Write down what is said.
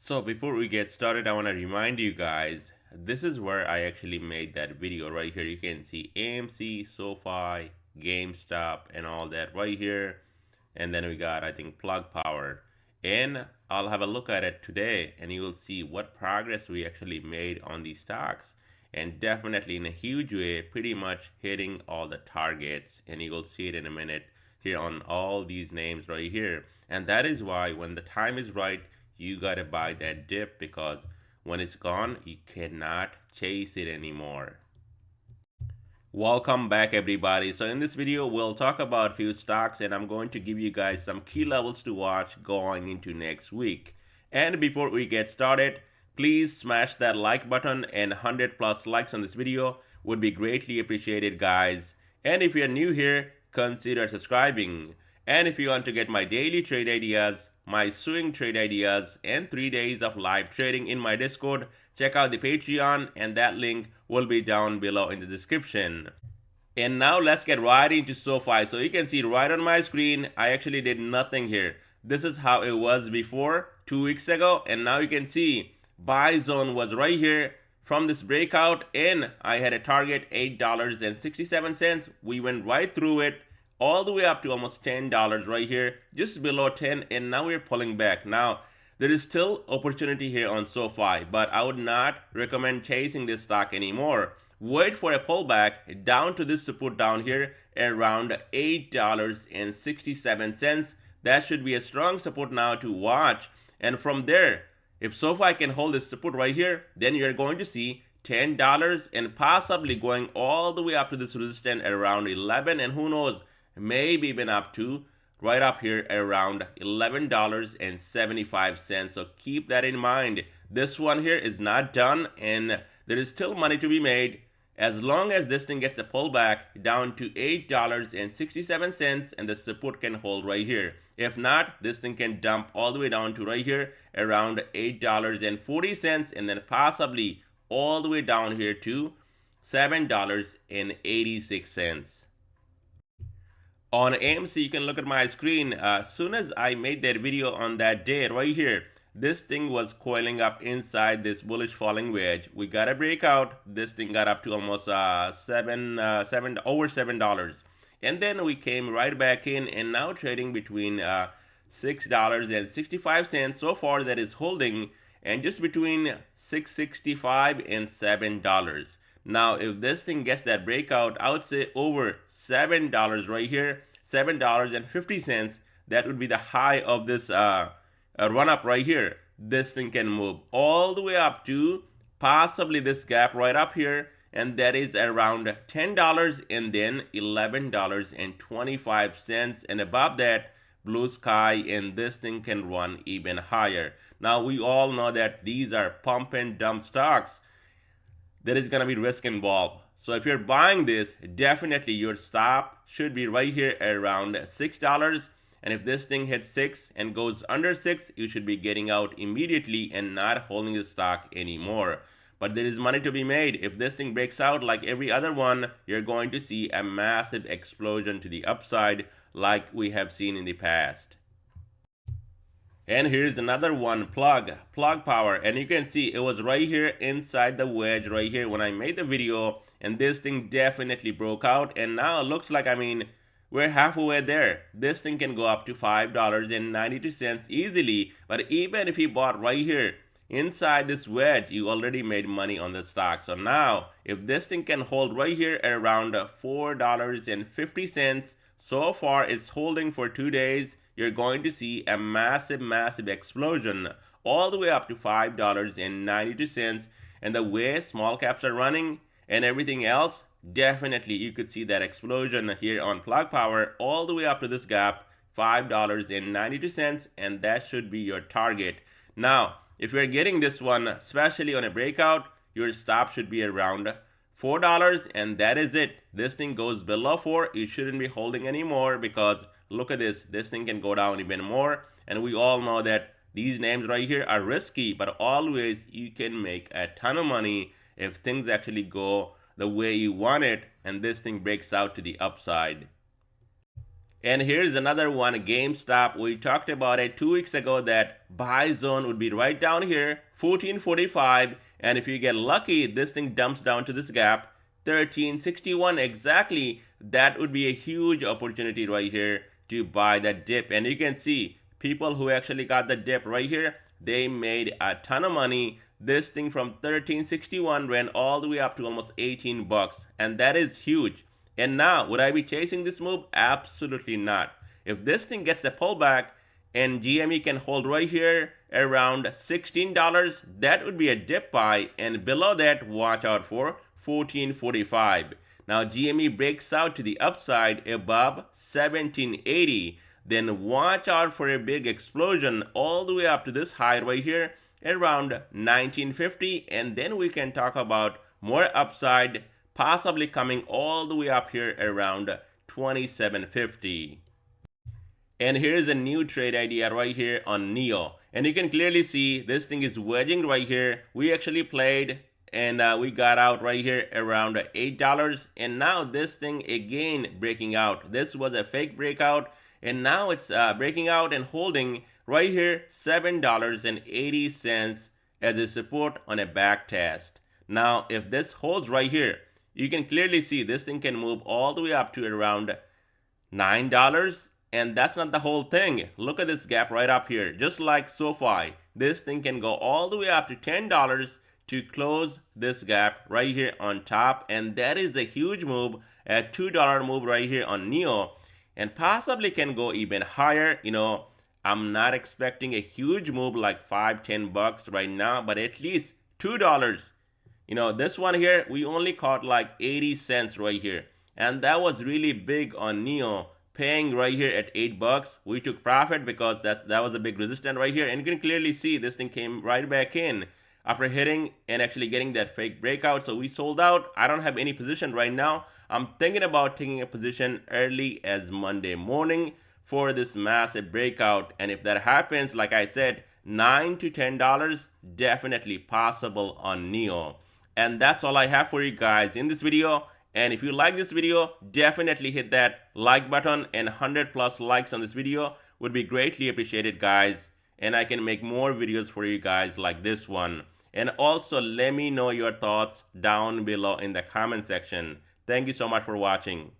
So before we get started, I want to remind you guys, this is where I actually made that video right here. You can see AMC, SoFi, GameStop, and all that right here. And then we got, I think, Plug Power. And I'll have a look at it today, and you will see what progress we actually made on these stocks. And definitely in a huge way, pretty much hitting all the targets. And you will see it in a minute here on all these names right here. And that is why when the time is right, you gotta buy that dip, because when it's gone, you cannot chase it anymore. Welcome back, everybody. So in this video, we'll talk about a few stocks, and I'm going to give you guys some key levels to watch going into next week. And before we get started, please smash that like button, and 100 plus likes on this video would be greatly appreciated, guys. And if you're new here, consider subscribing. And if you want to get my daily trade ideas, my swing trade ideas, and 3 days of live trading in my Discord, check out the Patreon, and that link will be down below in the description. And now let's get right into SoFi. So you can see right on my screen, I actually did nothing here. This is how it was before 2 weeks ago, and now you can see buy zone was right here from this breakout, and I had a target $8.67. We went right through it all the way up to almost $10 right here, just below 10, and now we're pulling back. Now there is still opportunity here on SoFi, but I would not recommend chasing this stock anymore. Wait for a pullback down to this support down here around $8.67. That should be a strong support now to watch. And from there, if SoFi can hold this support right here, then you're going to see $10 and possibly going all the way up to this resistance around 11, and who knows, maybe even up to right up here around $11.75. So keep that in mind. This one here is not done, and there is still money to be made as long as this thing gets a pullback down to $8.67 and the support can hold right here. If not, this thing can dump all the way down to right here around $8.40, and then possibly all the way down here to $7.86. On AMC, you can look at my screen. As soon as I made that video on that day right here, this thing was coiling up inside this bullish falling wedge. We got a breakout. This thing got up to almost over $7, and then we came right back in, and now trading between $6.65 so far. That is holding, and just between $6.65 and $7. Now, if this thing gets that breakout, I would say over $7 right here, $7.50. That would be the high of this run up right here. This thing can move all the way up to possibly this gap right up here, and that is around $10, and then $11.25, and above that, blue sky, and this thing can run even higher. Now we all know that these are pump and dump stocks. There is going to be risk involved. So if you're buying this, definitely your stop should be right here around $6. And if this thing hits 6 and goes under 6, you should be getting out immediately and not holding the stock anymore. But there is money to be made. If this thing breaks out like every other one, you're going to see a massive explosion to the upside like we have seen in the past. And here's another one, plug power, and you can see it was right here inside the wedge right here when I made the video, and this thing definitely broke out, and now it looks like, I mean, we're halfway there. This thing can go up to $5.92 easily, but even if you bought right here inside this wedge, you already made money on the stock. So now if this thing can hold right here around $4.50, so far it's holding for 2 days, you're going to see a massive explosion all the way up to $5.92. And the way small caps are running and everything else, definitely you could see that explosion here on plug power all the way up to this gap, $5.92, and that should be your target. Now if you're getting this one, especially on a breakout, your stop should be around $4, and that is it. This thing goes below 4, you shouldn't be holding anymore, because look at this thing can go down even more, and we all know that these names right here are risky, but always you can make a ton of money if things actually go the way you want it and this thing breaks out to the upside. And here's another one, GameStop. We talked about it 2 weeks ago that buy zone would be right down here, 1445. And if you get lucky, this thing dumps down to this gap, 1361 exactly. That would be a huge opportunity right here to buy that dip. And you can see people who actually got the dip right here, they made a ton of money. This thing from 1361 ran all the way up to almost 18 bucks. And that is huge. And now, would I be chasing this move? Absolutely not. If this thing gets a pullback and GME can hold right here around $16, that would be a dip buy. And below that, watch out for 1445. Now, GME breaks out to the upside above 1780. Then watch out for a big explosion all the way up to this high right here around 1950. And then we can talk about more upside possibly coming all the way up here around 2750. And here's a new trade idea right here on NEO. And you can clearly see this thing is wedging right here. We actually played and we got out right here around $8. And now this thing again breaking out. This was a fake breakout. And now it's breaking out and holding right here $7.80 as a support on a back test. Now, if this holds right here, you can clearly see this thing can move all the way up to around $9. And that's not the whole thing. Look at this gap right up here. Just like SoFi, this thing can go all the way up to $10 to close this gap right here on top. And that is a huge move, a $2 move right here on NEO. And possibly can go even higher. I'm not expecting a huge move like $5-10 right now, but at least $2. This one here, we only caught like 80 cents right here. And that was really big on NEO, paying right here at $8. We took profit because that was a big resistance right here. And you can clearly see this thing came right back in after hitting and actually getting that fake breakout. So we sold out. I don't have any position right now. I'm thinking about taking a position early as Monday morning for this massive breakout. And if that happens, like I said, $9 to $10 definitely possible on NEO. And that's all I have for you guys in this video. And if you like this video, definitely hit that like button, and 100 plus likes on this video would be greatly appreciated, guys. And I can make more videos for you guys like this one. And also let me know your thoughts down below in the comment section. Thank you so much for watching.